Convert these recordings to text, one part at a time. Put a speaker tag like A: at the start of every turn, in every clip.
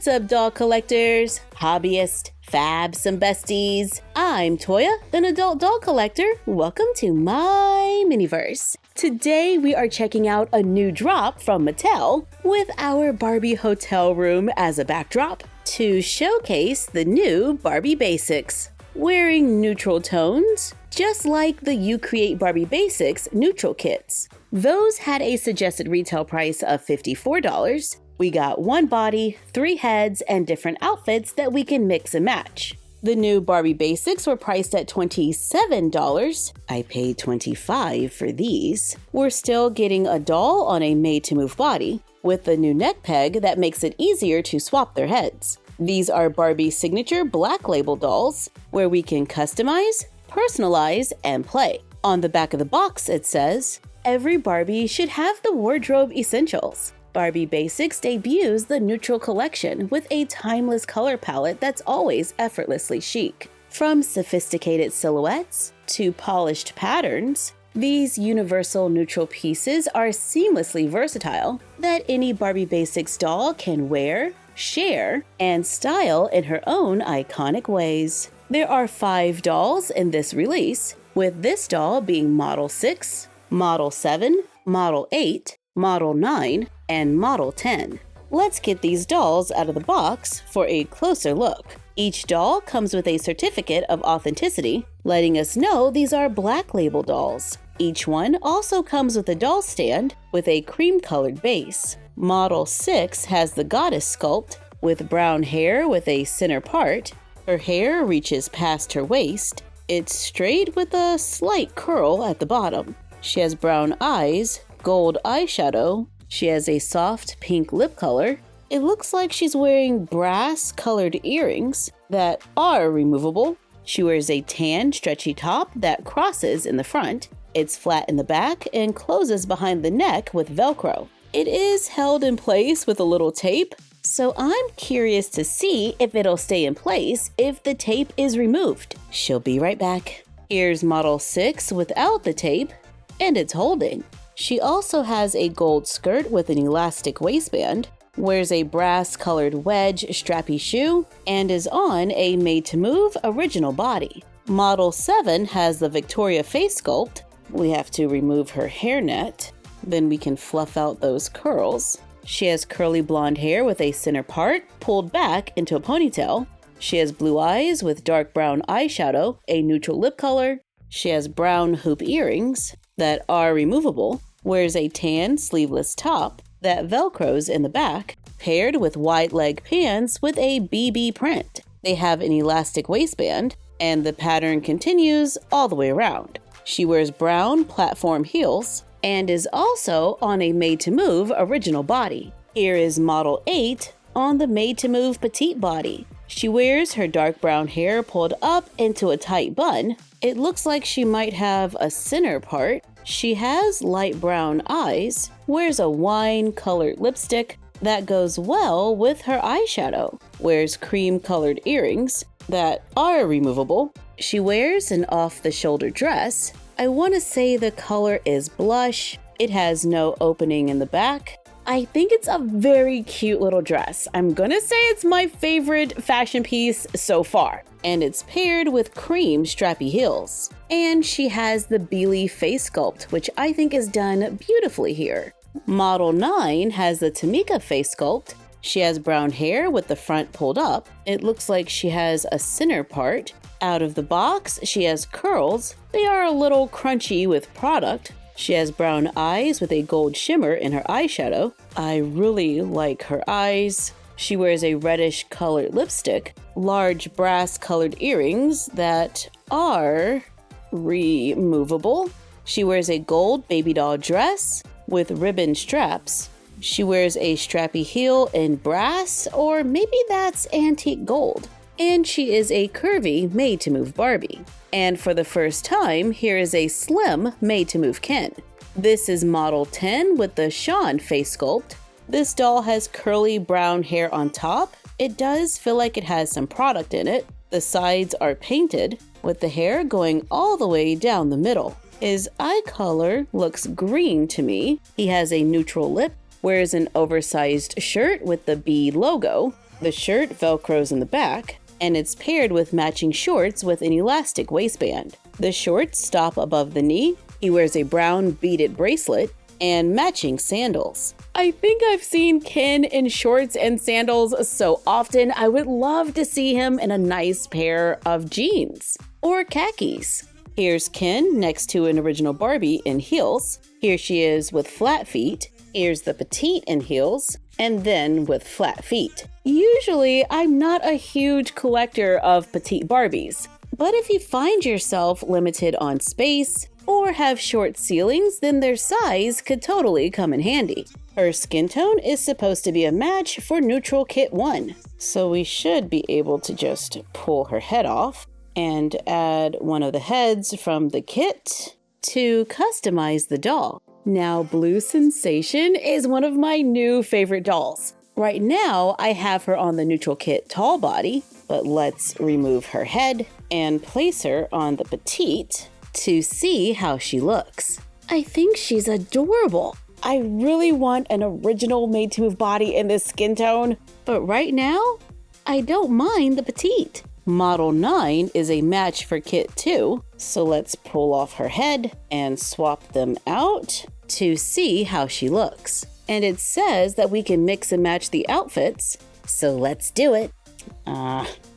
A: What's up, doll collectors, hobbyists, fabs, and besties? I'm Toya, an adult doll collector. Welcome to my miniverse. Today we are checking out a new drop from Mattel with our Barbie hotel room as a backdrop to showcase the new Barbie Basics. Wearing neutral tones, just like the You Create Barbie Basics neutral kits. Those had a suggested retail price of $54. We got one body, 3 heads, and different outfits that we can mix and match. The new Barbie Basics were priced at $27. I paid $25 for these. We're still getting a doll on a made-to-move body, with a new neck peg that makes it easier to swap their heads. These are Barbie signature black label dolls, where we can customize, personalize, and play. On the back of the box it says, "Every Barbie should have the wardrobe essentials." Barbie Basics debuts the neutral collection with a timeless color palette that's always effortlessly chic. From sophisticated silhouettes to polished patterns, these universal neutral pieces are seamlessly versatile that any Barbie Basics doll can wear, share, and style in her own iconic ways. There are 5 dolls in this release, with this doll being Model 6, Model 7, Model 8, Model 9, and Model 10. Let's get these dolls out of the box for a closer look. Each doll comes with a certificate of authenticity, letting us know these are black label dolls. Each one also comes with a doll stand with a cream-colored base. Model 6 has the goddess sculpt with brown hair with a center part. Her hair reaches past her waist. It's straight with a slight curl at the bottom. She has brown eyes, gold eyeshadow. She has a soft pink lip color. It looks like she's wearing brass-colored earrings that are removable. She wears a tan, stretchy top that crosses in the front. It's flat in the back and closes behind the neck with Velcro. It is held in place with a little tape, so I'm curious to see if it'll stay in place if the tape is removed. She'll be right back. Here's Model 6 without the tape, and it's holding. She also has a gold skirt with an elastic waistband, wears a brass-colored wedge strappy shoe, and is on a made-to-move original body. Model 7 has the Victoria face sculpt. We have to remove her hairnet. Then we can fluff out those curls. She has curly blonde hair with a center part pulled back into a ponytail. She has blue eyes with dark brown eyeshadow, a neutral lip color. She has brown hoop earrings that are removable, wears a tan sleeveless top that velcros in the back, paired with wide leg pants with a BB print. They have an elastic waistband, and the pattern continues all the way around. She wears brown platform heels and is also on a made-to-move original body. Here is Model 8 on the made-to-move petite body. She wears her dark brown hair pulled up into a tight bun. It looks like she might have a center part. She has light brown eyes, wears a wine-colored lipstick that goes well with her eyeshadow, wears cream-colored earrings that are removable. She wears an off-the-shoulder dress. I want to say the color is blush. It has no opening in the back. I think it's a very cute little dress. I'm gonna say it's my favorite fashion piece so far. And it's paired with cream strappy heels. And she has the Beely face sculpt, which I think is done beautifully here. Model 9 has the Tamika face sculpt. She has brown hair with the front pulled up. It looks like she has a center part. Out of the box, she has curls. They are a little crunchy with product. She has brown eyes with a gold shimmer in her eyeshadow. I really like her eyes. She wears a reddish colored lipstick, large brass colored earrings that are removable. She wears a gold baby doll dress with ribbon straps. She wears a strappy heel in brass, or maybe that's antique gold. And she is a curvy made-to-move Barbie. And for the first time, here is a slim made-to-move Ken. This is Model 10 with the Sean face sculpt. This doll has curly brown hair on top. It does feel like it has some product in it. The sides are painted, with the hair going all the way down the middle. His eye color looks green to me. He has a neutral lip, wears an oversized shirt with the B logo. The shirt velcros in the back, and it's paired with matching shorts with an elastic waistband. The shorts stop above the knee. He wears a brown beaded bracelet and matching sandals. I think I've seen Ken in shorts and sandals so often. I would love to see him in a nice pair of jeans or khakis. Here's Ken next to an original Barbie in heels. Here she is with flat feet. Here's the petite in heels, and then with flat feet. Usually, I'm not a huge collector of petite Barbies, but if you find yourself limited on space or have short ceilings, then their size could totally come in handy. Her skin tone is supposed to be a match for neutral kit 1, so we should be able to just pull her head off and add one of the heads from the kit to customize the doll. Now, Blue Sensation is one of my new favorite dolls. Right now, I have her on the neutral kit tall body, but let's remove her head and place her on the petite to see how she looks. I think she's adorable. I really want an original made-to-move body in this skin tone, but right now, I don't mind the petite. Model 9 is a match for Kit 2, so let's pull off her head and swap them out to see how she looks. And it says that we can mix and match the outfits, so let's do it.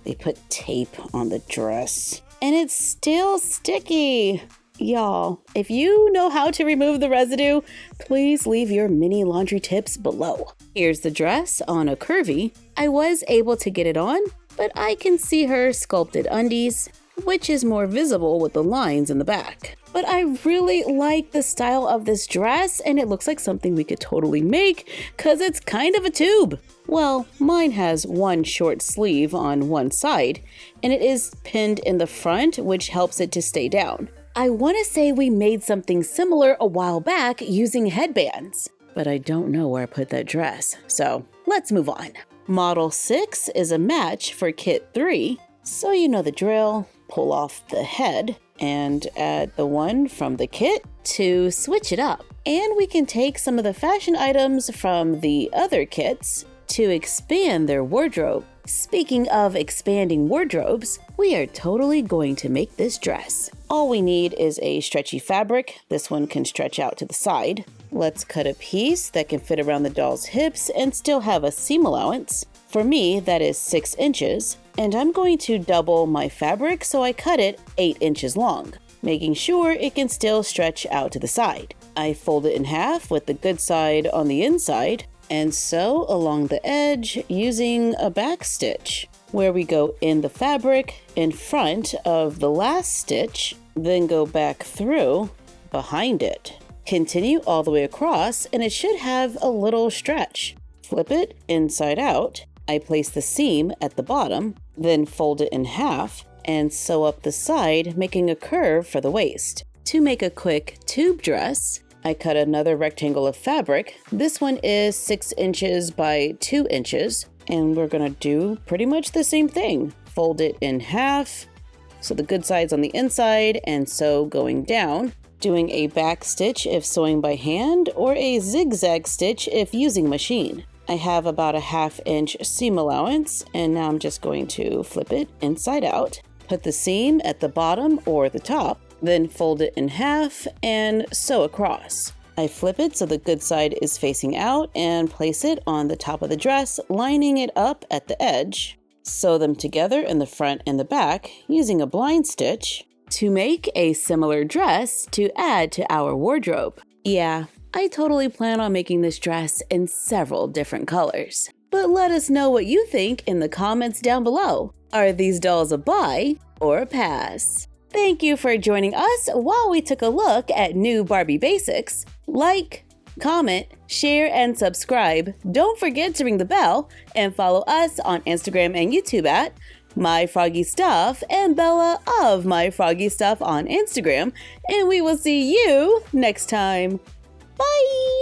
A: They put tape on the dress, and it's still sticky. Y'all, if you know how to remove the residue, please leave your mini laundry tips below. Here's the dress on a curvy. I was able to get it on, but I can see her sculpted undies, which is more visible with the lines in the back. But I really like the style of this dress, and it looks like something we could totally make because it's kind of a tube. Well, mine has one short sleeve on one side, and it is pinned in the front, which helps it to stay down. I want to say we made something similar a while back using headbands, but I don't know where I put that dress, so let's move on. Model 6 is a match for Kit 3, so you know the drill. Pull off the head and add the one from the kit to switch it up. And we can take some of the fashion items from the other kits to expand their wardrobe. Speaking of expanding wardrobes, we are totally going to make this dress. All we need is a stretchy fabric. This one can stretch out to the side. Let's cut a piece that can fit around the doll's hips and still have a seam allowance. For me, that is 6 inches, and I'm going to double my fabric, so I cut it 8 inches long, making sure it can still stretch out to the side. I fold it in half with the good side on the inside, and sew along the edge using a back stitch, where we go in the fabric in front of the last stitch, then go back through behind it. Continue all the way across, and it should have a little stretch. Flip it inside out. I place the seam at the bottom, then fold it in half and sew up the side, making a curve for the waist. To make a quick tube dress, I cut another rectangle of fabric. This one is 6 inches by 2 inches, and we're gonna do pretty much the same thing. Fold it in half, so the good side's on the inside, and sew going down, doing a back stitch if sewing by hand, or a zigzag stitch if using machine. I have about a 1/2 inch seam allowance, and now I'm just going to flip it inside out, put the seam at the bottom or the top, then fold it in half and sew across. I flip it so the good side is facing out and place it on the top of the dress, lining it up at the edge. Sew them together in the front and the back using a blind stitch to make a similar dress to add to our wardrobe. Yeah, I totally plan on making this dress in several different colors. But let us know what you think in the comments down below. Are these dolls a buy or a pass? Thank you for joining us while we took a look at new Barbie Basics. Like, comment, share, and subscribe. Don't forget to ring the bell and follow us on Instagram and YouTube at MyFroggyStuff and Bella of MyFroggyStuff on Instagram. And we will see you next time. Bye!